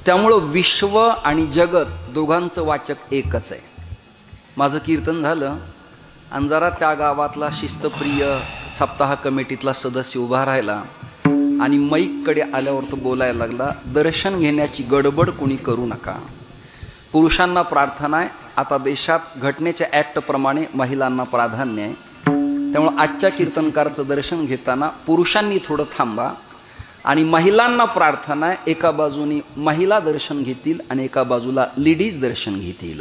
त्यामुळं विश्व आणि जगत दोघांचं वाचक एकच आहे. माझं कीर्तन झालं आणि जरा त्या गावातला शिस्तप्रिय सप्ताह कमिटीतला सदस्य उभा राहिला आणि माईककडे आल्यावर तो बोलायला लागला, दर्शन घेण्याची गडबड कोणी करू नका. पुरुषांना प्रार्थना आहे. आता देशात घटनेच्या ॲक्टप्रमाणे महिलांना प्राधान्य आहे. त्यामुळे आजच्या कीर्तनकाराचं दर्शन घेताना पुरुषांनी थोडं थांबा आणि महिलांना प्रार्थना आहे, एका बाजूनी महिला दर्शन घेतील आणि एका बाजूला लेडीज दर्शन घेतील.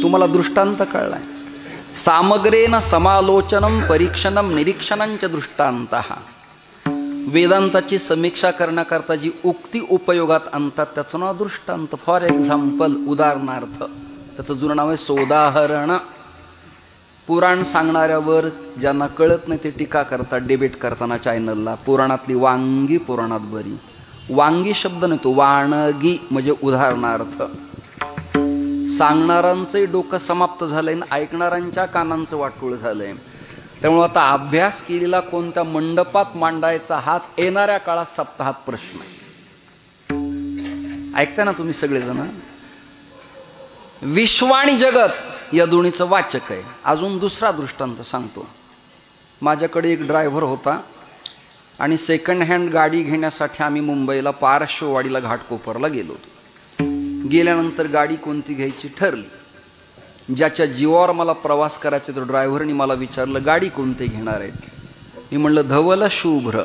तुम्हाला दृष्टांत कळलाय. सामग्रेन समालोचनम परीक्षणम निरीक्षणांच्या दृष्टांतः. वेदांताची समीक्षा करण्याकरता जी उक्ती उपयोगात आणतात त्याचं नाव दृष्टांत. फॉर एक्झाम्पल, उदाहरणार्थ, त्याचं जुनं नाव आहे सोदाहरण. पुराण सांगणाऱ्यावर ज्यांना कळत नाही ते टीका करतात डिबेट करताना चॅनलला. पुराणातली वांगी पुराणात बरी. वांगी शब्द नाही तो वाणगी, म्हणजे उदाहरणार्थ. सांगणाऱ्यांचंही डोकं समाप्त झालंय आणि ऐकणाऱ्यांच्या कानांचं वाटोळ झालंय. त्यामुळे आता अभ्यास केलेला कोणत्या मंडपात मांडायचा हाच येणाऱ्या काळात सप्ताहात प्रश्न आहे. ऐकता ना तुम्ही सगळेजण. विश्व आणि जगत या दोन्हीचं वाचक आहे. अजून दुसरा दृष्टांत सांगतो. माझ्याकडे एक ड्रायव्हर होता आणि सेकंड हँड गाडी घेण्यासाठी आम्ही मुंबईला पारशिववाडीला घाटकोपरला गेलो होतो. गेल्यानंतर गाडी कोणती घ्यायची ठरली. ज्याच्या जीवावर मला प्रवास करायचा तो ड्रायव्हरनी मला विचारलं, गाडी कोणती घेणार आहेत? मी म्हणलं धवल शुभ्र.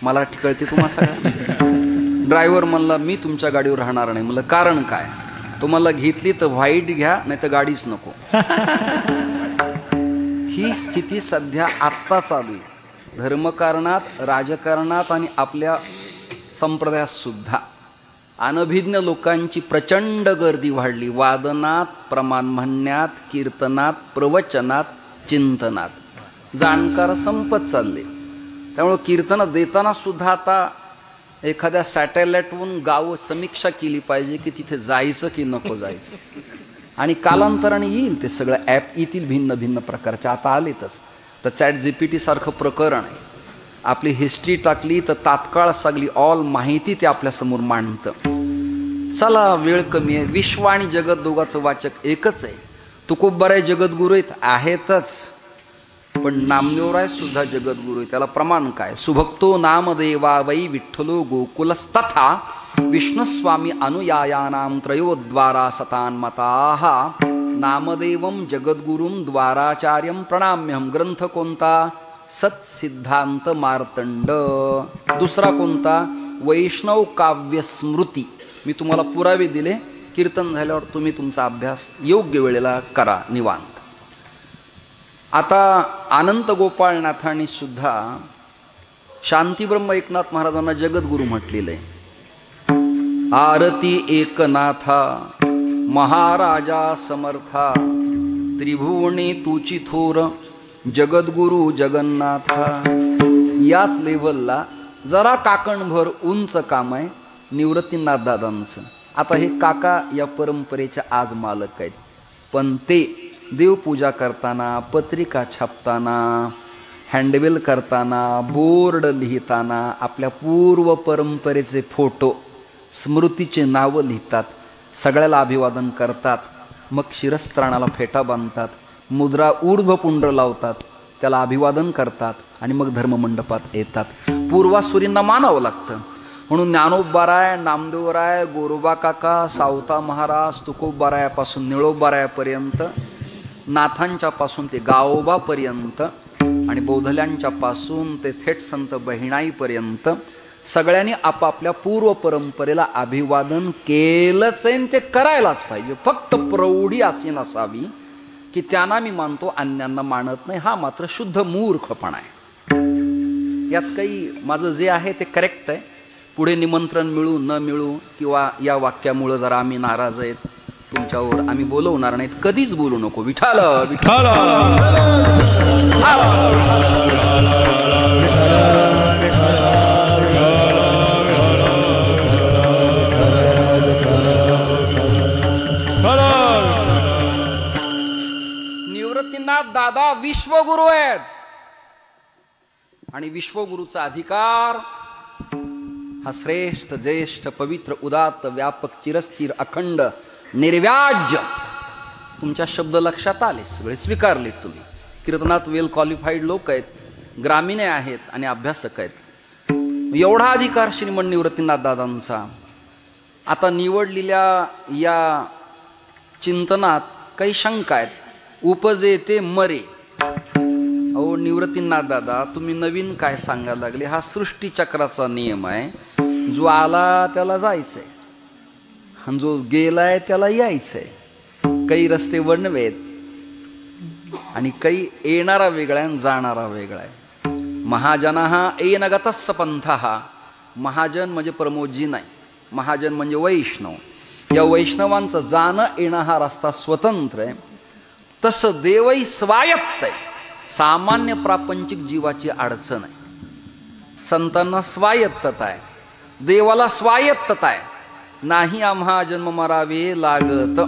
मला कळते तुम्हाला सगळं. ड्रायव्हर म्हणला मी तुमच्या गाडीवर राहणार नाही. म्हणलं कारण काय? तुम्हाला घेतली तर व्हाईट घ्या, नाही तर गाडीच नको. ही स्थिती सध्या आत्ता चालू आहे धर्मकारणात, राजकारणात आणि आपल्या संप्रदायात सुद्धा. अनभिज्ञ लोकांची प्रचंड गर्दी वाढली. वादनात, प्रमाण म्हणण्यात, कीर्तनात, प्रवचनात, चिंतनात. जाणकार संपत चालले. त्यामुळं कीर्तन देताना सुद्धा आता एखाद्या सॅटेलाईटवरून गाव समीक्षा केली पाहिजे की तिथे जायचं की नको जायचं. आणि कालांतराने येईल ते सगळं ॲप येतील भिन्न भिन्न प्रकारचे. आता आलेतच. तर ChatGPT सारखं प्रकरण आहे. आपली हिस्ट्री टाकली तर तात्काळ सगळी ऑल माहिती ते आपल्यासमोर मांडतं. चला वेळ कमी आहे. विश्व आणि जगत दोघांचं वाचक एकच आहे. तुकोबराय जगद्गुरु आहेतच, पण नामदेवराय सुद्धा जगद्गुरु आहे. त्याला प्रमाण काय? सुभक्तो नामदेवा वै विठ्ठलो गोकुलस्तथा विष्णुस्वामी अनुयायानां त्रयोद्वारा सतान्मताः नामदेवं जगद्गुरुं द्वाराचार्यं प्रणाम्यहं. ग्रंथ कोणता? सत्सिद्धांत मार्तंड. दुसरा कोणता? वैष्णव काव्य स्मृती. मी तुम्हाला पुरावे दिले. कीर्तन झाल्यावर तुम्ही तुमचा अभ्यास योग्य वेळेला करा निवांत. आता अनंत गोपाळनाथांनी सुद्धा शांतीब्रह्म एकनाथ महाराजांना जगद्गुरु म्हटलेलं आहे. आरती एकनाथा महाराजा समर्था त्रिभुवने तुची थोर जगद्गुरु जगन्नाथा. याच लेव्हलला जरा काकणभर उंच काम आहे निवृत्तीनाथ दादांचं. आता हे काका या परंपरेच्या आज मालक आहेत, पण ते देवपूजा करताना, पत्रिका छापताना, हँडबिल करताना, बोर्ड लिहिताना आपल्या पूर्व परंपरेचे फोटो, स्मृतीचे नावं लिहितात. सगळ्याला अभिवादन करतात. मग शिरस्त्राणाला फेटा बांधतात, मुद्रा ऊर्ध्वपुंड लावतात, त्याला अभिवादन करतात आणि मग धर्ममंडपात येतात. पूर्वासुरींना मानावं लागतं. म्हणून ज्ञानोबाराय, नामदेवराय, गोरोबा काका, सावता महाराज, तुकोबारायापासून निळोबारायापर्यंत, नाथांच्यापासून ते गावोबापर्यंत आणि बौद्धल्यांच्यापासून ते थेट संत बहिणाईपर्यंत सगळ्यांनी आपापल्या पूर्व परंपरेला अभिवादन केलंच आहे. ते करायलाच पाहिजे. फक्त प्रौढी अशी नसावी की त्यांना मी मानतो अन्यांना मानत नाही. हा मात्र शुद्ध मूर्खपणा आहे. यात काही माझं जे आहे ते करेक्ट आहे. पुढे निमंत्रण मिळू न मिळू किंवा या वाक्यामुळं जरा आम्ही नाराज आहेत तुमच्यावर, आम्ही बोलवणार नाहीत. कधीच बोलू नको. विठाल विठाल. निवृत्तीनाथ दादा विश्वगुरु आहेत. आणि विश्वगुरूचा अधिकार हा श्रेष्ठ ज्येष्ठ पवित्र उदात्त व्यापक चिरस्थिर अखंड निर्व्याज्य तुमच्या शब्द लक्षात आले, सगळे स्वीकारलेत तुम्ही. कीर्तनात वेल क्वालिफाईड लोक आहेत, ग्रामीणे आहेत आणि अभ्यासक आहेत. एवढा अधिकार श्रीमंत निवृत्तीनाथ दादांचा. आता निवडलेल्या या चिंतनात काही शंका आहेत. उपजे ते मरे. अहो निवृत्तीनाथ दादा, तुम्ही नवीन काय सांगायला लागले? हा सृष्टीचक्राचा नियम आहे. जो आला त्याला जायचंय आणि जो गेलाय त्याला यायचंय. काही रस्ते वणवे आहेत आणि काही येणारा वेगळा आहे, जाणारा वेगळा आहे. महाजनः येन गतस्स पंथः. महाजन म्हणजे प्रमोदजी नाही, महाजन म्हणजे वैष्णव. या वैष्णवांचं जाणं येणं हा रस्ता स्वतंत्र आहे. तसं देवही स्वायत्त आहे. सामान्य प्रापंचिक जीवाची अडचण आहे. संतांना स्वायत्तता आहे, देवाला स्वायत्तता आहे. नाही आम्हा जन्म मरावे लागत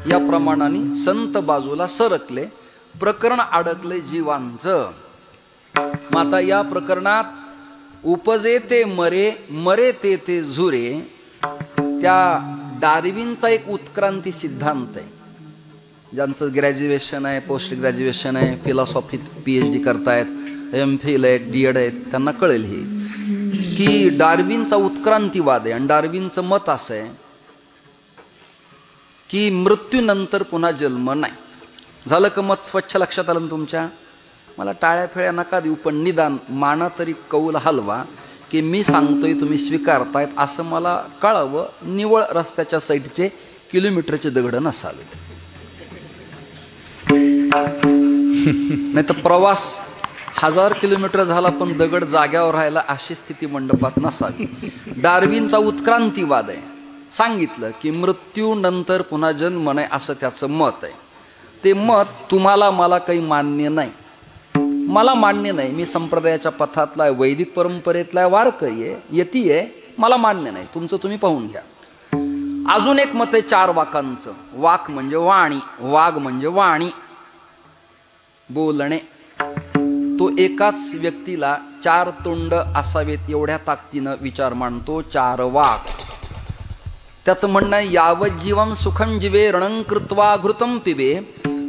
या प्रमाणाने संत बाजूला सरकले, प्रकरण अडकले जीवांचं. माता या प्रकरणात उपजे ते मरे, मरे ते झुरे. त्या डार्विनचा एक उत्क्रांती सिद्धांत आहे. ज्यांचं ग्रॅज्युएशन आहे, पोस्ट ग्रॅज्युएशन आहे, फिलॉसॉफीत PhD करतायत, MPhil आहेत, DEd आहेत, त्यांना कळेल हे की डार्विनचा उत्क्रांतीवाद आहे. आणि डार्विनचं मत असं आहे की मृत्यूनंतर पुन्हा जन्म नाही. झालं का मत स्वच्छ लक्षात आलं तुमच्या? मला टाळ्या फेळ्या नका देऊ, पण निदान माना तरी कौल हलवा की मी सांगतोय तुम्ही स्वीकारतायत असं मला कळावं. निवळ रस्त्याच्या साईडचे किलोमीटरचे दगड नसावेत. नाही तर प्रवास 1000 किलोमीटर झाला पण दगड जाग्यावर राहायला अशी स्थिती मंडपात नसावी. डार्विनचा उत्क्रांतीवाद आहे. सांगितलं की मृत्यूनंतर पुन्हा जन्म नाही असं त्याचं मत आहे. ते मत तुम्हाला मला काही मान्य नाही. मला मान्य नाही. मी संप्रदायाच्या पथातला आहे, वैदिक परंपरेतला वारकरी आहे, यती आहे. मला मान्य नाही. तुमचं तुम्ही पाहून घ्या. अजून एक मत आहे 4 वाकांचं. वाक म्हणजे वाणी, वाघ म्हणजे वाणी, बोलणे. तो एकाच व्यक्तीला 4 तोंड असावेत एवढ्या ताकदीनं विचार मांडतो. 4 वाक. त्याचं म्हणणं आहे यावत जीवम सुखं जीवे रणं कृत्वा घृतं पिबे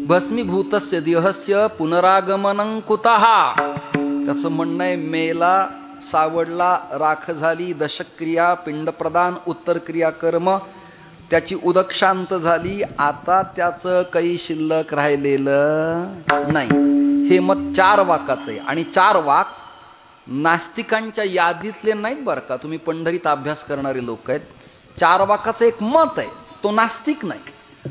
भस्मीभूतस्य देहस्य पुनरागमनं कुतः. त्याचं म्हणणं आहे मेला, सावडला, राख झाली, दशक्रिया, पिंडप्रदान, उत्तरक्रिया कर्म, त्याची उदक शांत झाली, आता त्याचं काही शिल्लक राहिलेलं नाही. हे मत 4 वाकाचं आहे. आणि 4 वाक नास्तिकांच्या यादीतले नाहीत बरं का. तुम्ही पंढरीत अभ्यास करणारे लोक आहेत. 4 वाकाचं एक मत आहे, तो नास्तिक नाही.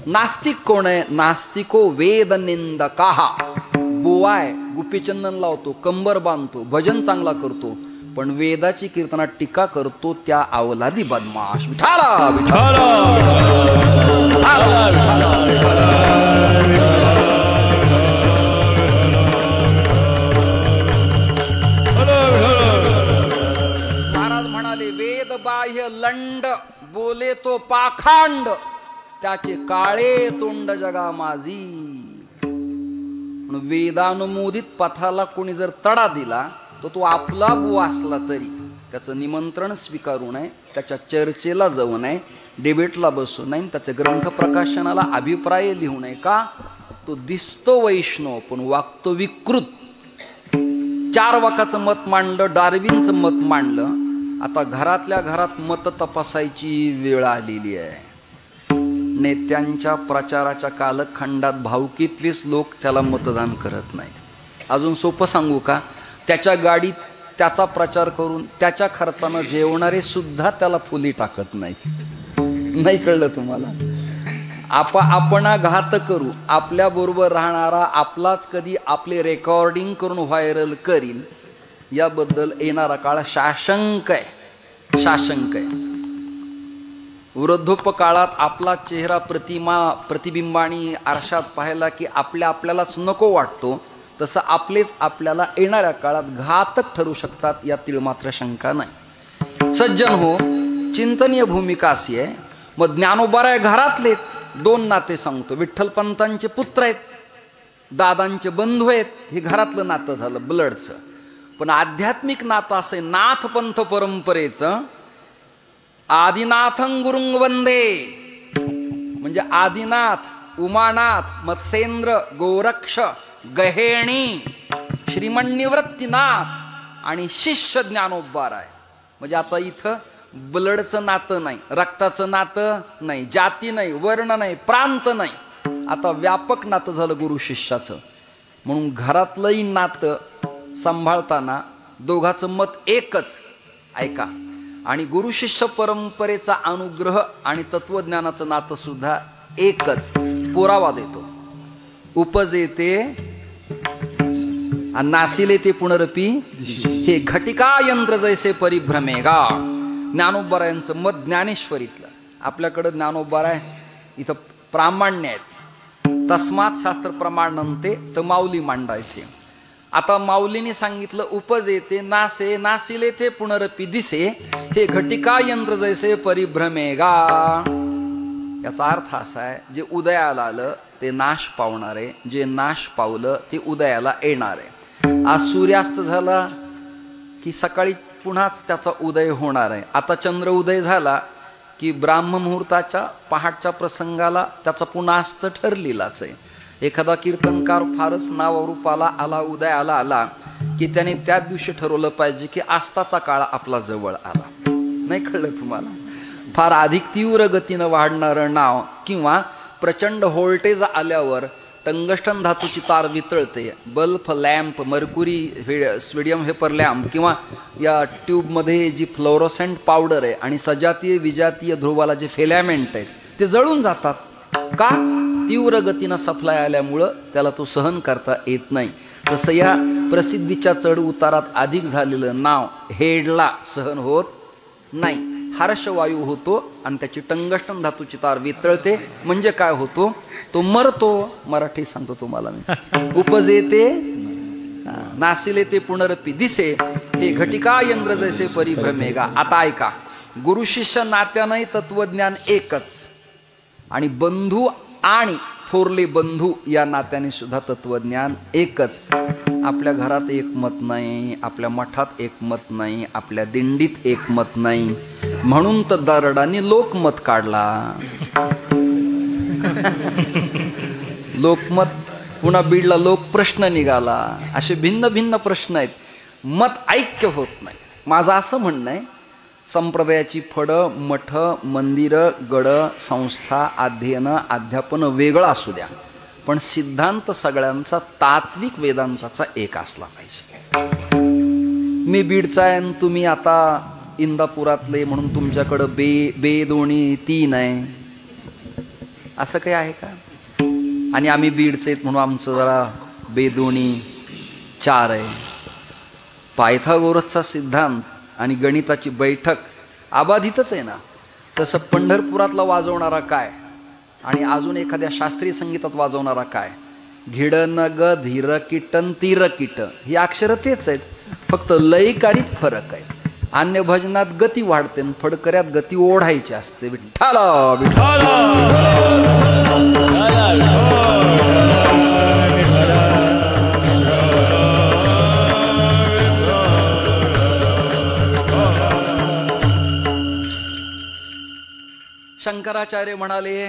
नास्तिक कोण आहे? नास्तिको वेद निंदकाहा. बुवा आहे, गुपीचंदन लावतो, कंबर बांधतो, भजन चांगला करतो, पण वेदाची कीर्तनात टीका करतो त्या अवलादी बदमाश. विठाला विठाला महाराज म्हणाले वेद बाह्य लंड बोले तो पाखांड, त्याचे काळे तोंड जगा माझी. वेदानुमोदित पथाला कोणी जर तडा दिला तर तो आपला बुवा असला तरी त्याचं निमंत्रण स्वीकारू नये, त्याच्या चर्चेला जाऊ नये, डिबेटला बसू नये, त्याच्या ग्रंथ प्रकाशनाला अभिप्राय लिहू नये. का? तो दिसतो वैष्णव पण वागतो विकृत. 4 वाकाचं मत मांडलं, डार्विनचं मत मांडलं. आता घरातल्या घरात मत तपासायची वेळ आलेली आहे. नेत्यांच्या प्रचाराच्या कालखंडात भावकीतलेच लोक त्याला मतदान करत नाहीत. अजून सोपं सांगू का? त्याच्या गाडीत त्याचा प्रचार करून त्याच्या खर्चानं जेवणारे सुद्धा त्याला फुली टाकत नाहीत. नाही कळलं तुम्हाला? आपण घात करू. आपल्याबरोबर राहणारा आपलाच कधी आपले रेकॉर्डिंग करून व्हायरल करील याबद्दल येणारा काळ साशंक आहे. साशंक आहे. वृद्धोपकाळात आपला चेहरा प्रतिबिंबाणी आरशात पाहायला की आपल्यालाच नको वाटतो, तसं आपलेच आपल्याला येणाऱ्या काळात घातक ठरू शकतात यातील मात्र शंका नाही. सज्जन हो, चिंतनीय भूमिका अशी आहे. मग ज्ञानोबाराय घरातले 2 नाते सांगतो. विठ्ठलपंतांचे पुत्र आहेत, दादांचे बंधू आहेत, हे घरातलं नातं झालं ब्लडचं. पण आध्यात्मिक नातं असे नाथ पंथ परंपरेचं आदिनाथं गुरुंग वंदे, म्हणजे आदिनाथ, उमानाथ, मत्स्येंद्र, गोरक्ष, गहेणी, श्रीमन्निवृत्तीनाथ आणि शिष्य ज्ञानोबा आहे. म्हणजे आता इथं ब्लडचं नातं नाही, रक्ताचं नातं नाही, जाती नाही, वर्ण नाही, प्रांत नाही, आता व्यापक नातं झालं गुरु शिष्याचं. म्हणून घरातलंही नातं सांभाळताना दोघाचं मत एकच, ऐका. आणि गुरु शिष्य परंपरेचा अनुग्रह आणि तत्वज्ञानाचं नातं सुद्धा एकच. पुरावा देतो. उपजेते नासिले ते पुनरपी हे घटिका यंत्र जैसे परिभ्रमेगा. ज्ञानोबारायांचं मत ज्ञानेश्वरीतलं. आपल्याकडं ज्ञानोबाराय इथं प्रामाण्य आहेत. तस्मात शास्त्र प्रमाणनते तर माऊली मांडायचे. आता माऊलीने सांगितलं उपजेते नासे नासिले ते पुनरपी दिसे हे घटिका यंत्र जैसे परिभ्रमेगा. याचा अर्थ असा आहे, जे उदयाला आलं ते नाश पावणार आहे, जे नाश पावलं ते उदयाला येणार आहे. आज सूर्यास्त झाला की सकाळी पुन्हाच त्याचा उदय होणार आहे. आता चंद्र उदय झाला की ब्राह्म मुहूर्ताच्या पहाटच्या प्रसंगाला त्याचा पुन्हा अस्त ठरलेलाच आहे. एखादा कीर्तनकार फारच नावरूपाला आला, उदयाला आला की त्याने त्याच दिवशी ठरवलं पाहिजे की आस्ताचा काळ आपला जवळ आला. नाही कळलं तुम्हाला? फार अधिक तीव्र गतीनं वाढणारं नाव किंवा प्रचंड व्होल्टेज आल्यावर टंगस्टन धातूची तार वितळते. Bulb lamp, mercury sodium vapour lamp किंवा या ट्यूबमध्ये जी फ्लोरोसेंट पावडर आहे आणि सजातीय विजातीय ध्रुवाला जे फिलॅमेंट आहेत ते जळून जातात. का? तीव्र गतीनं सप्लाय आल्यामुळं त्याला तो सहन करता येत नाही. तसं या प्रसिद्धीच्या चढ उतारात अधिक झालेलं नाव हेडला सहन होत नाही. हर्षवायू होतो आणि त्याची टंगस्टन धातूची तार वितळते. म्हणजे काय होतो? तो मरतो. मराठी सांगतो तुम्हाला मी. उपजेते नासिले ते पुनरपी दिसे हे घटिका यंत्र जैसे परिभ्रमेगा. आता ऐका, गुरु शिष्य नात्यानंही तत्वज्ञान एकच आणि बंधू आणि थोरले बंधू या नात्याने सुद्धा तत्वज्ञान एकच. आपल्या घरात एक मत नाही, आपल्या मठात एक मत नाही, आपल्या दिंडीत एक मत नाही, म्हणून तर दरडाने लोकमत काढला. लोकमत, पुन्हा बीडला लोक प्रश्न निघाला. असे भिन्न भिन्न प्रश्न आहेत. मत ऐक्य होत नाही. माझं असं म्हणणं आहे, संप्रदायाची फळं, मठ, मंदिरं, गड, संस्था, अध्ययन, अध्यापन वेगळं असू द्या, पण सिद्धांत सगळ्यांचा तात्विक वेदांताचा एक असला पाहिजे. मी बीडचा आहे आणि तुम्ही आता इंदापुरातले म्हणून तुमच्याकडं बे दोन्ही तीन आहे, असं काही आहे का? आणि आम्ही बीडचे आहेत म्हणून आमचं जरा बे दोन्ही चार आहे. पायथागोरसचा सिद्धांत आणि गणिताची बैठक अबाधितच आहे ना. तसं पंढरपुरातला वाजवणारा काय आणि अजून एखाद्या शास्त्रीय संगीतात वाजवणारा काय? घिडन ग धीर किटन तीर किट ही अक्षरं तेच आहेत, फक्त लयकारीत फरक आहे. अन्य भजनात गती वाढते, फडकऱ्यात गती ओढायची असते. विठ्ठला विठ्ठला. शंकराचार्य म्हणाले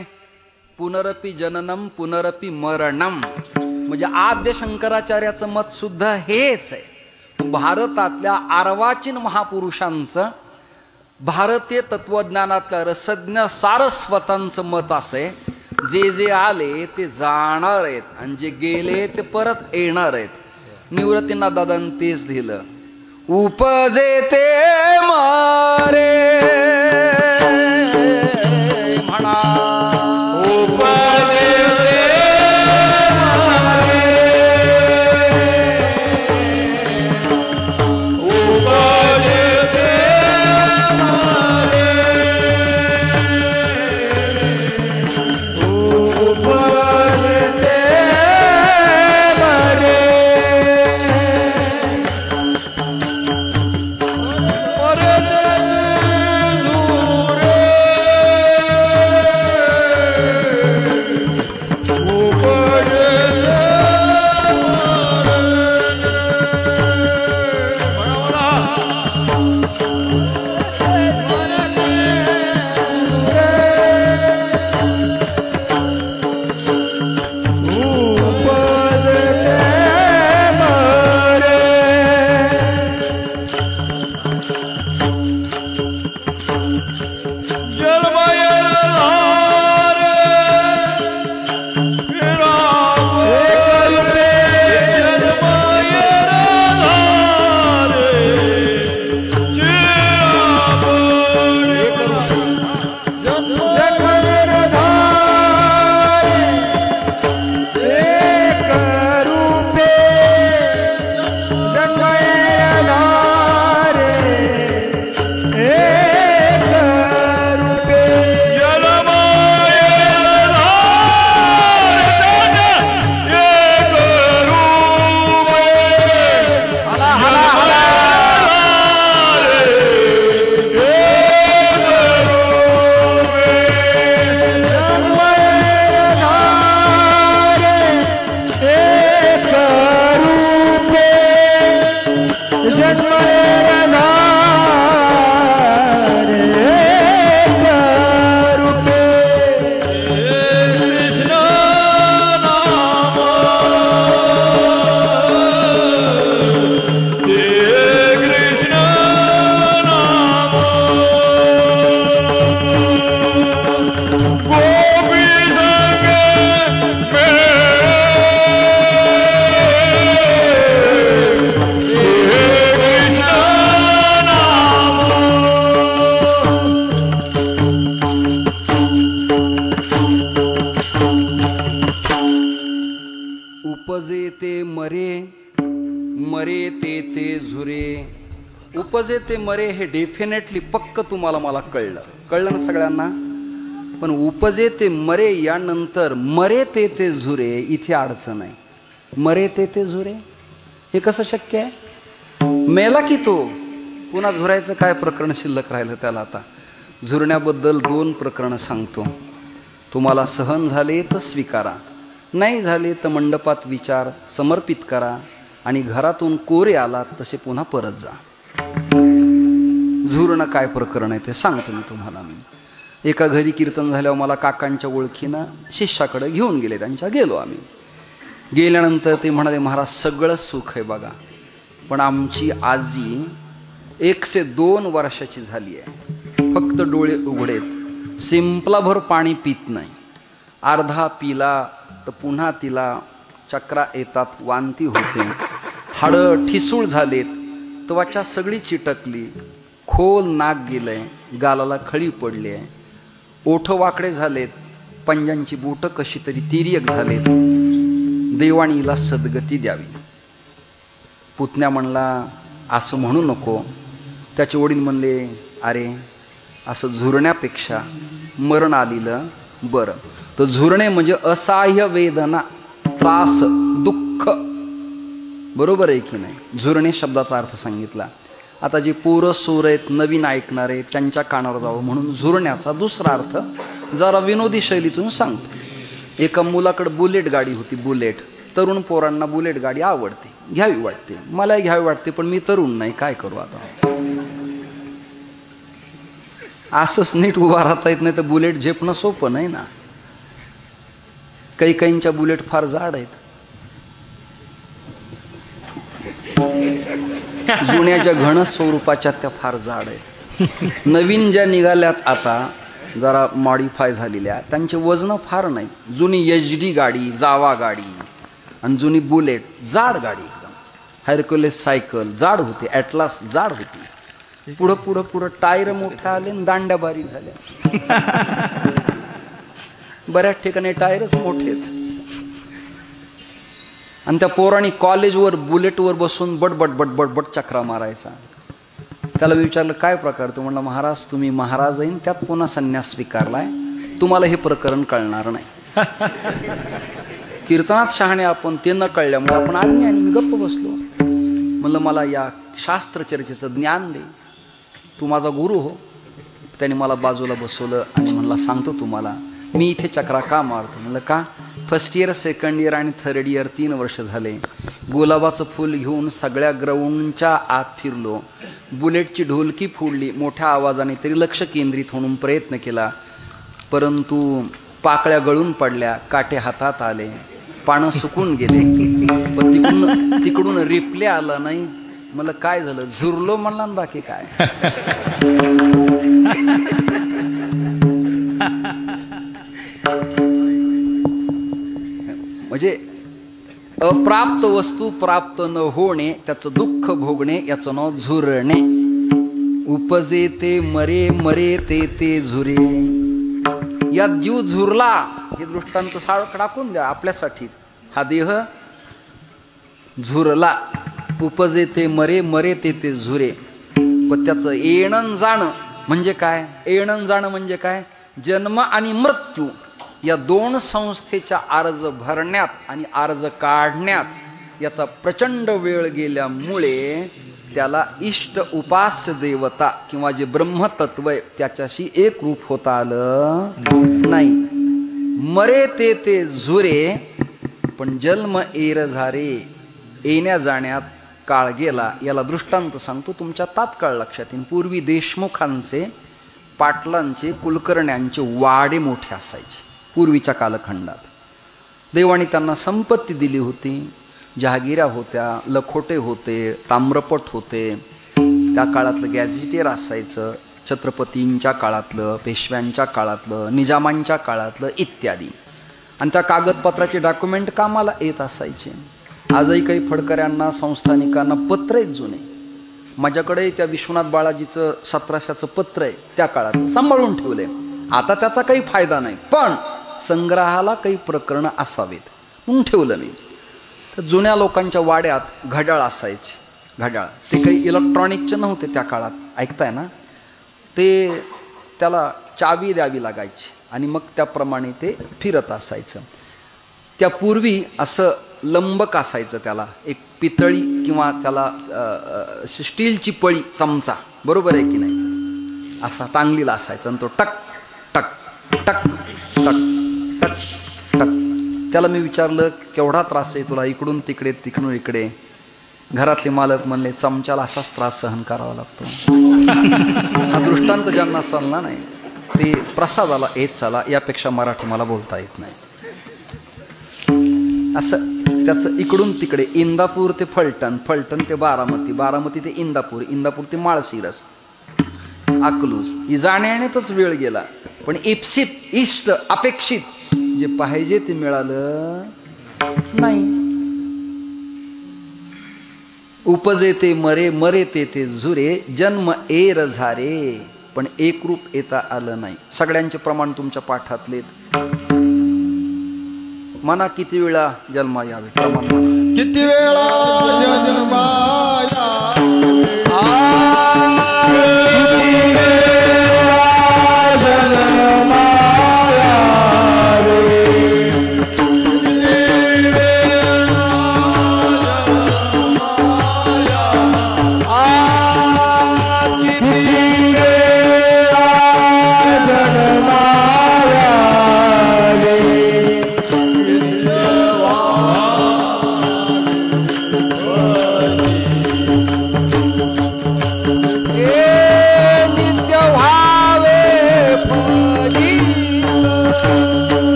पुनरपी जननम पुनरपी मरणम. म्हणजे आद्य शंकराचार्याचं मत सुद्धा हेच आहे. भारतातल्या अर्वाचीन महापुरुषांचं, भारतीय तत्वज्ञानातल्या रसज्ञ सारस्वतांचं मत असे, जे जे आले ते जाणार आहेत आणि जे गेले ते परत येणार आहेत. निवृत्तींना दादांनी तेच दिलं. उपजे ते मारे म्हणा, उपजे उपजे ते मरे, मरे ते झुरे. उपजे ते मरे हे डेफिनेटली पक्क तुम्हाला मला कळलं ना सगळ्यांना. पण उपजे ते मरे यानंतर मरे ते झुरे इथे अडचण आहे. मरे ते झुरे हे कसं शक्य आहे? मेला की तो पुन्हा झुरायचं काय प्रकरण शिल्लक राहिलं त्याला. आता झुरण्याबद्दल 2 प्रकरणं सांगतो. तुम्हाला सहन झाले तर स्वीकारा, नाही झाले तर मंडपात विचार समर्पित करा आणि घरातून कोरे आलात तसे पुन्हा परत जा. झुरणं काय प्रकरण आहे ते सांगतो मी तुम्हाला. मी एका घरी कीर्तन झाल्यावर मला काकांच्या ओळखीनं शिष्याकडे घेऊन गेले. त्यांच्या गेलो आम्ही. गेल्यानंतर ते म्हणाले, महाराज सगळं सुख आहे बघा, पण आमची आजी 102 वर्षाची झाली आहे, फक्त डोळे उघडेत, सिंपलाभर पाणी पित नाही, अर्धा पिला तर पुन्हा तिला चक्रा येतात, वांती होते, हाडं ठिसूळ झालेत, त्वचा सगळी चिटकली, खोल नाक गेलंय, गालाला खळी पडली आहे, ओठ वाकडे झालेत, पंजांची बोटं कशी तरी तिर्यक झालेत, देवाणीला सद्गती द्यावी. पुतण्या म्हणला असं म्हणू नको. त्याचे वडील म्हणले, अरे असं झुरण्यापेक्षा मरण आलेलं बरं. तर झुरणे म्हणजे असहाय्य वेदना, त्रास, दुःख, बरोबर आहे की नाही? झुरणे शब्दाचा अर्थ सांगितला. आता जे पोरं सोर आहेत, नवीन ऐकणारे, त्यांच्या कानावर जावं म्हणून झुरण्याचा दुसरा अर्थ जरा विनोदी शैलीतून सांगतो. एका मुलाकडे बुलेट गाडी होती. बुलेट, तरुण पोरांना बुलेट गाडी आवडते, घ्यावी वाटते, मलाही घ्यावी वाटते, पण मी तरुण नाही, काय करू आता. असंच नीट उभा राहता येत नाही तर बुलेट झेपणं सोपं नाही ना. काही काहींच्या बुलेट फार जाड आहेत. जुन्या ज्या घन स्वरूपाच्या त्या फार जाड आहेत. नवीन ज्या निघाल्यात आता जरा मॉडिफाय झालेल्या, त्यांचे वजन फार नाही. जुनी HD गाडी, जावा गाडी आणि जुनी बुलेट जाड गाडी, एकदम हरक्युलिस सायकल जाड होती, ॲटलास जाड होती. पुढं पुढं पुढं टायर मोठ्या आले आणि दांड्या बारीक झाल्या. बऱ्याच ठिकाणी टायरच मोठेत. आणि त्या पोरांनी कॉलेजवर बुलेटवर बसून बटबट बटबट बट चक्रा मारायचा. त्याला विचारलं काय प्रकार? तो म्हणला, महाराज तुम्ही महाराज येईन त्यात पुन्हा संन्यास स्वीकारलाय, तुम्हाला हे प्रकरण कळणार नाही. कीर्तनात शहाणे आपण, ते न कळल्यामुळे आपण आज्ञा आणि मी गप्प बसलो. म्हणलं मला या शास्त्र चर्चेचं ज्ञान दे, तू माझा गुरु हो. त्याने मला बाजूला बसवलं आणि म्हणला, सांगतो तुम्हाला मी इथे चक्रा का मारतो. म्हणलं का? फर्स्ट इयर, सेकंड इयर आणि थर्ड इयर 3 वर्ष झाले गुलाबाचं फूल घेऊन सगळ्या ग्राउंडच्या आत फिरलो, बुलेटची ढोलकी फोडली, मोठ्या आवाजाने तरी लक्ष केंद्रित होऊन प्रयत्न केला, परंतु पाकळ्या गळून पडल्या, काटे हातात आले, पानं सुकून गेले. पण तिकडून रिप्ले आला नाही. मला काय झालं, झुरलो म्हणला ना, बाकी काय. म्हणजे अप्राप्त वस्तू प्राप्त न होणे, त्याचं दुःख भोगणे, याचं नाव झुरणे. उपजे ते मरे, मरे ते झुरे. यात जीव झुरला हे दृष्टांत साळक टाकून द्या आपल्यासाठी. हा देह झुरला, उपजे ते मरे, मरे ते झुरे. पण त्याचं येणं जाणं म्हणजे काय? येणं जाणं म्हणजे काय? जन्म आणि मृत्यू या दोन संस्थेच्या अर्ज भरण्यात आणि अर्ज काढण्यात याचा प्रचंड वेळ गेल्यामुळे त्याला इष्ट उपास्य देवता किंवा जे ब्रह्मतत्व आहे त्याच्याशी एक रूप होता आलं नाही. मरे ते झुरे. पण जन्म एर झारे, येण्या जाण्यात काळ गेला. याला दृष्टांत सांगतो, तुमच्या तात्काळ लक्षात येईल. पूर्वी देशमुखांचे, पाटलांचे, कुलकर्ण्यांचे वाडे मोठे असायचे. पूर्वीच्या कालखंडात देवाने त्यांना संपत्ती दिली होती. जहागिऱ्या होत्या, लखोटे होते, ताम्रपट होते. त्या काळातलं गॅझिटेर असायचं, छत्रपतींच्या काळातलं, पेशव्यांच्या काळातलं, निजामांच्या काळातलं इत्यादी. आणि त्या कागदपत्राचे डॉक्युमेंट कामाला येत असायचे. आजही काही फडकऱ्यांना, संस्थानिकांना पत्र आहेत जुने. माझ्याकडे त्या विश्वनाथ बाळाजीचं 1700चं पत्र आहे, त्या काळात सांभाळून ठेवले. आता त्याचा काही फायदा नाही, पण संग्रहाला काही प्रकरणं असावेत म्हणून ठेवलं मी. तर जुन्या लोकांच्या वाड्यात घड्याळ असायचे. घड्याळ ते काही इलेक्ट्रॉनिकचे नव्हते त्या काळात, ऐकताय ना. ते त्याला चावी द्यावी लागायची आणि मग त्याप्रमाणे ते फिरत असायचं. त्यापूर्वी असं लंबक असायचं, त्याला एक पितळी किंवा त्याला स्टीलची पळी, चमचा, बरोबर आहे की नाही, असा टांगलेला असायचा. आणि तो टक टक टक टक टक टक. त्याला मी विचारलं, केवढा त्रास आहे तुला, इकडून तिकडे तिकडून इकडे. घरातले मालक म्हणले, चमच्याला असाच त्रास सहन करावा लागतो. हा दृष्टांत ज्यांना चालला नाही ते प्रसादाला येत चला, यापेक्षा मराठी मला बोलता येत नाही. असं त्याचं इकडून तिकडे, इंदापूर ते फलटण, फलटण ते बारामती, बारामती ते इंदापूर, इंदापूर ते माळशिरस, अकलूज. ही जाण्यानेच वेळ गेला. पण इप्सित, इष्ट, अपेक्षित जे पाहिजे ते मिळालं नाही. उपजे ते मरे, मरे ते झुरे. जन्म एर झारे, पण एकरूप येता आलं नाही. सगळ्यांचे प्रमाण तुमच्या पाठातलेत. मना किती वेळा जन्मा यावे, प्रमाण किती वेळा जन्मा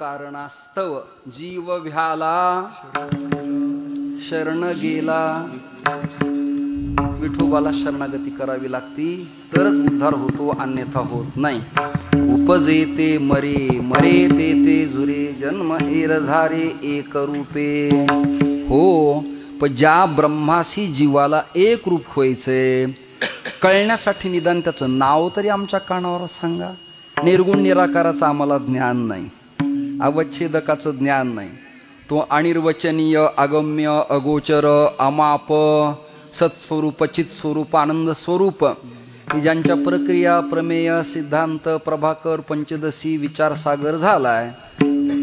कारणास्तव जीव व्याला शरण गेला. विठोबाला शरणागती करावी लागती तरच उद्धार होतो, अन्यथा होत नाही. उपजेते मरे मरे ते झुरे जन्म एर झारे एक रूपे. हो, पण ज्या ब्रह्मासी जीवाला एक रूप व्हायचंय कळण्यासाठी निदान त्याचं नाव तरी आमच्या कानावर सांगा. निर्गुण निराकाराचं आम्हाला ज्ञान नाही, अवच्छेदकाचं ज्ञान नाही. तो अनिर्वचनीय अगम्य अगोचर अमाप सत्स्वरूप चित्स्वरूप आनंद स्वरूप की ज्यांच्या प्रक्रिया प्रमेय सिद्धांत प्रभाकर पंचदशी विचारसागर झालाय,